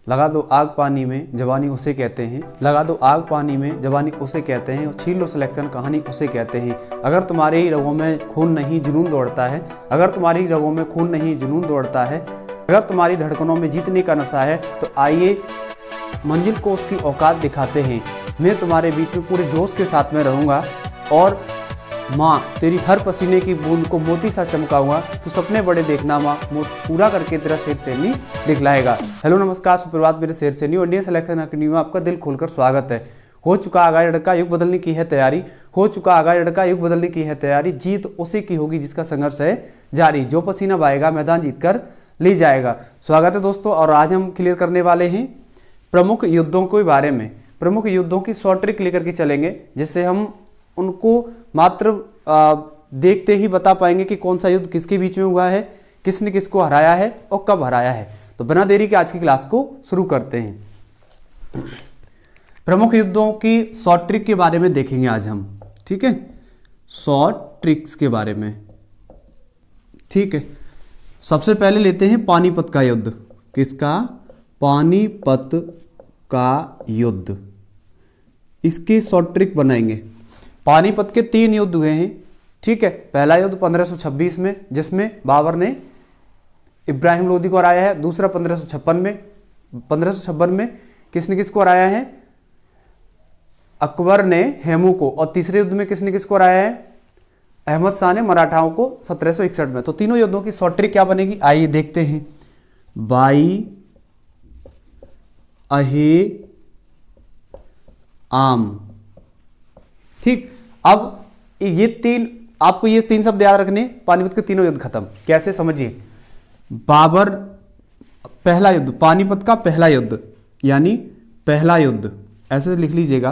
लगा दो आग पानी में जवानी उसे कहते हैं, लगा दो आग पानी में जवानी उसे कहते हैं, और छीन लो सिलेक्शन कहानी उसे कहते हैं। अगर तुम्हारे ही रगों में खून नहीं जुनून दौड़ता है, अगर तुम्हारी रगों में खून नहीं जुनून दौड़ता है, अगर तुम्हारी धड़कनों में जीतने का नशा है, तो आइए मंजिल को उसकी औकात दिखाते हैं। मैं तुम्हारे बीच में पूरे जोश के साथ में रहूँगा और माँ तेरी हर पसीने की बूंद को मोती सा चमकाऊंगा। तू सपने बड़े देखना माँ, पूरा करके तेरा शेर सैनी दिखलाएगा। हेलो नमस्कार सुप्रभात मेरे शेर सैनी, और इंडियन सिलेक्शन अकेडमी में आपका दिल खोलकर स्वागत है। हो चुका आगाह लड़का युग बदलने की है तैयारी, हो चुका आगाह लड़का युग बदलने की है तैयारी। जीत उसी की होगी जिसका संघर्ष है जारी, जो पसीना बहाएगा मैदान जीत कर ले जाएगा। स्वागत है दोस्तों, और आज हम क्लियर करने वाले हैं प्रमुख युद्धों के बारे में। प्रमुख युद्धों की शॉर्ट ट्रिक लेकर के चलेंगे, जिससे हम उनको मात्र देखते ही बता पाएंगे कि कौन सा युद्ध किसके बीच में हुआ है, किसने किसको हराया है और कब हराया है। तो बिना देरी के आज की क्लास को शुरू करते हैं। प्रमुख युद्धों की शॉर्ट ट्रिक के बारे में देखेंगे आज हम, ठीक है, शॉर्ट ट्रिक्स के बारे में, ठीक है। सबसे पहले लेते हैं पानीपत का युद्ध। किसका? पानीपत का युद्ध। इसकी शॉर्ट ट्रिक बनाएंगे। पानीपत के 3 युद्ध हुए हैं, ठीक है। पहला युद्ध 1526 में, जिसमें बाबर ने इब्राहिम लोदी को हराया है। दूसरा 1556 में किसने किसको हराया है? अकबर ने हेमू को। और तीसरे युद्ध में किसने किसको हराया है? अहमद शाह ने मराठाओं को 1761 में। तो तीनों युद्धों की शॉर्ट ट्रिक क्या बनेगी, आइए देखते हैं। बाई अहे आम, ठीक। अब ये 3 आपको ये 3 शब्द याद रखने। पानीपत के तीनों युद्ध खत्म। कैसे, समझिए। बाबर पहला युद्ध, पानीपत का पहला युद्ध, यानी पहला युद्ध ऐसे लिख लीजिएगा।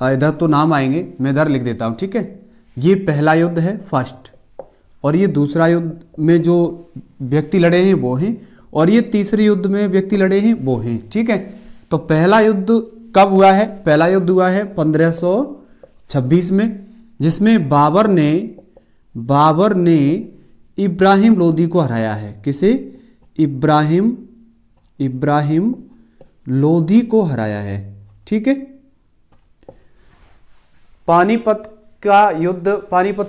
इधर तो नाम आएंगे, मैं इधर लिख देता हूं, ठीक है। ये पहला युद्ध है, फर्स्ट, और ये दूसरा युद्ध में जो व्यक्ति लड़े हैं वो हैं, और ये तीसरे युद्ध में व्यक्ति लड़े हैं वो हैं, ठीक है। तो पहला युद्ध कब हुआ है? पहला युद्ध हुआ है 1526 में, जिसमें बाबर ने इब्राहिम लोदी को हराया है। किसे? इब्राहिम लोदी को हराया है, ठीक है। पानीपत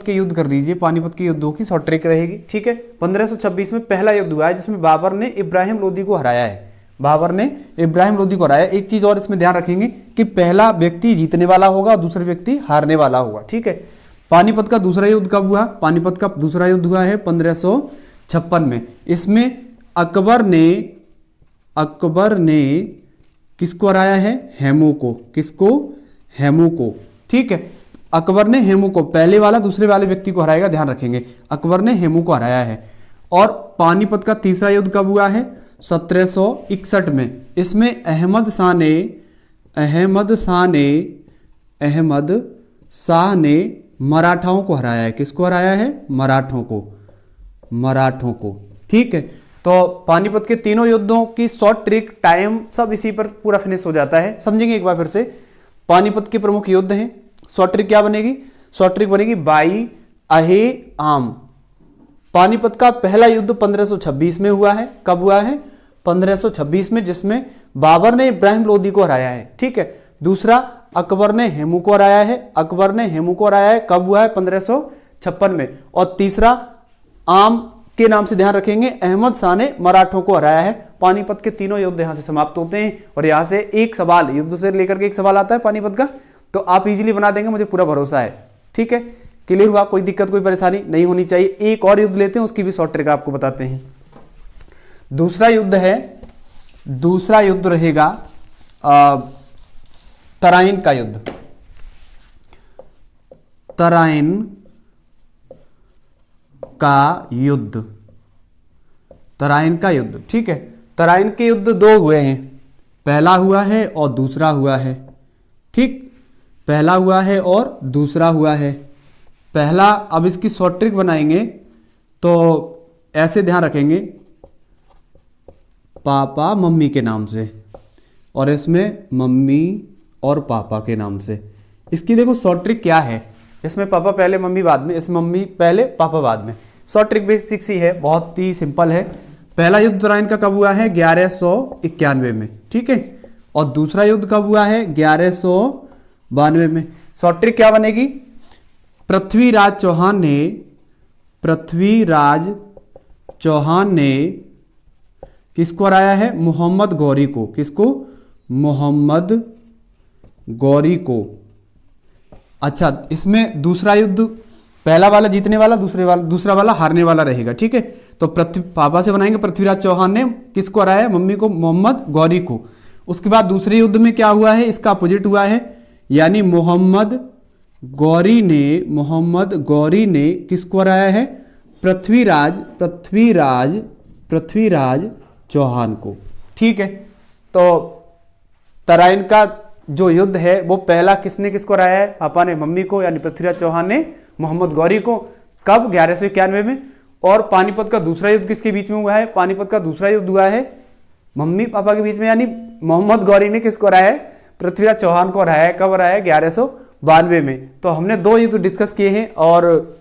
के युद्ध कर लीजिए। पानीपत के युद्धों की शॉर्ट ट्रिक रहेगी, ठीक है। 1526 में पहला युद्ध हुआ है, जिसमें बाबर ने इब्राहिम लोदी को हराया है। बाबर ने इब्राहिम लोदी को हराया। एक चीज और इसमें ध्यान रखेंगे कि पहला व्यक्ति जीतने वाला होगा और दूसरा व्यक्ति हारने वाला होगा, ठीक है। पानीपत का दूसरा युद्ध कब हुआ? पानीपत का दूसरा युद्ध हुआ है 1556 में। इसमें अकबर ने किसको हराया है? हेमू को। किसको? हेमू को, ठीक है। अकबर ने हेमू को, पहले वाला दूसरे वाले व्यक्ति को हराएगा, ध्यान रखेंगे। अकबर ने हेमू को हराया है। और पानीपत का तीसरा युद्ध कब हुआ है? 1761 में। इसमें अहमद शाह ने मराठाओं को हराया है। किसको हराया है? मराठों को, ठीक है। तो पानीपत के तीनों युद्धों की शॉर्ट ट्रिक, टाइम सब इसी पर पूरा फिनिश हो जाता है। समझेंगे एक बार फिर से। पानीपत के प्रमुख युद्ध हैं। शॉर्ट ट्रिक क्या बनेगी? शॉर्ट ट्रिक बनेगी बाई अहे आम। पानीपत का पहला युद्ध 1526 में हुआ है। कब हुआ है? 1526 में, जिसमें बाबर ने इब्राहिम लोदी को हराया है, ठीक है। दूसरा अकबर ने हेमू को हराया है। कब हुआ है? 1556 में। और तीसरा आम के नाम से ध्यान रखेंगे, अहमद शाह ने मराठों को हराया है। पानीपत के तीनों युद्ध यहां से समाप्त होते हैं। और यहां से एक सवाल, युद्ध से लेकर के एक सवाल आता है पानीपत का, तो आप इजीली बना देंगे, मुझे पूरा भरोसा है, ठीक है। क्लियर हुआ? कोई दिक्कत कोई परेशानी नहीं होनी चाहिए। एक और युद्ध लेते हैं, उसकी भी शॉर्ट ट्रिक आपको बताते हैं। दूसरा युद्ध रहेगा तराइन का युद्ध। तराइन का युद्ध, ठीक है। तराइन के युद्ध 2 हुए हैं। पहला हुआ है और दूसरा हुआ है, ठीक। पहला हुआ है और दूसरा हुआ है। पहला, अब इसकी शॉर्ट ट्रिक बनाएंगे तो ऐसे ध्यान रखेंगे, पापा मम्मी के नाम से, और इसमें मम्मी और पापा के नाम से। इसकी देखो शॉर्ट ट्रिक क्या है। इसमें पापा पहले मम्मी बाद में, इसमें मम्मी पहले पापा बाद में। शॉर्ट ट्रिक बेसिक सी है, बहुत ही सिंपल है। पहला युद्ध तराइन का कब हुआ है? 1191 में, ठीक है। और दूसरा युद्ध कब हुआ है? 1192 में। शॉर्ट ट्रिक क्या बनेगी? पृथ्वीराज चौहान ने किसको हराया है? मोहम्मद गौरी को। किसको? मोहम्मद गौरी को। अच्छा, इसमें दूसरा युद्ध, पहला वाला जीतने वाला, दूसरा वाला हारने वाला रहेगा, ठीक है। तो पापा से बनाएंगे, पृथ्वीराज चौहान ने किसको हराया है? मम्मी को, मोहम्मद गौरी को। उसके बाद दूसरे युद्ध में क्या हुआ है? इसका अपोजिट हुआ है, यानी मोहम्मद गौरी ने किसको हराया है? पृथ्वीराज चौहान को, ठीक है। तो तराइन का जो युद्ध है वो पहला किसने किसको हराया है? पापा ने मम्मी को, यानी पृथ्वीराज चौहान ने मोहम्मद गौरी को। कब? 1191 में। और पानीपत का दूसरा युद्ध किसके बीच में हुआ है? पानीपत का दूसरा युद्ध हुआ है मम्मी पापा के बीच में, यानी मोहम्मद गौरी ने किसको हराया है? पृथ्वीराज चौहान को हराया है। कब हराया है? 1192 में। तो हमने 2 युद्ध डिस्कस किए हैं और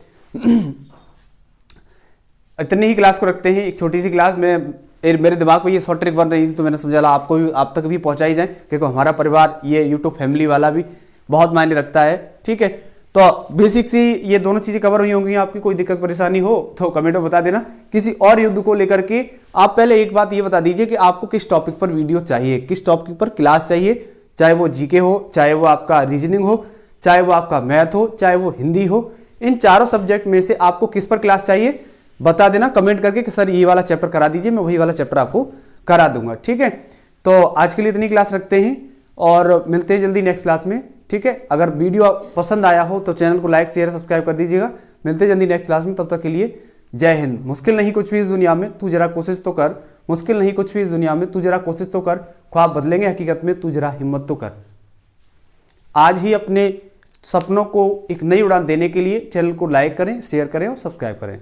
इतनी ही क्लास को रखते हैं, एक छोटी सी क्लास में। मेरे दिमाग में ये शॉर्ट ट्रिक बन रही थी तो मैंने समझा आपको भी, आप तक भी पहुंचाई जाए, क्योंकि हमारा परिवार, ये यूट्यूब फैमिली वाला भी बहुत मायने रखता है, ठीक है। तो बेसिक सी ये दोनों चीजें कवर हुई होंगी। आपकी कोई दिक्कत परेशानी हो तो कमेंट में बता देना। किसी और युद्ध को लेकर के आप पहले एक बात ये बता दीजिए कि आपको किस टॉपिक पर वीडियो चाहिए, किस टॉपिक पर क्लास चाहिए, चाहे वो जीके हो, चाहे वो आपका रीजनिंग हो, चाहे वो आपका मैथ हो, चाहे वो हिंदी हो। इन चारों सब्जेक्ट में से आपको किस पर क्लास चाहिए बता देना कमेंट करके कि सर ये वाला चैप्टर करा दीजिए, मैं वही वाला चैप्टर आपको करा दूंगा, ठीक है। तो आज के लिए इतनी क्लास रखते हैं और मिलते हैं जल्दी नेक्स्ट क्लास में, ठीक है। अगर वीडियो पसंद आया हो तो चैनल को लाइक शेयर सब्सक्राइब कर दीजिएगा। मिलते हैं जल्दी नेक्स्ट क्लास में, तब तक के लिए जय हिंद। मुश्किल नहीं कुछ भी इस दुनिया में, तू जरा कोशिश तो कर। मुश्किल नहीं कुछ भी इस दुनिया में, तू जरा कोशिश तो कर। ख्वाब बदलेंगे हकीकत में, तू जरा हिम्मत तो कर। आज ही अपने सपनों को एक नई उड़ान देने के लिए चैनल को लाइक करें, शेयर करें और सब्सक्राइब करें।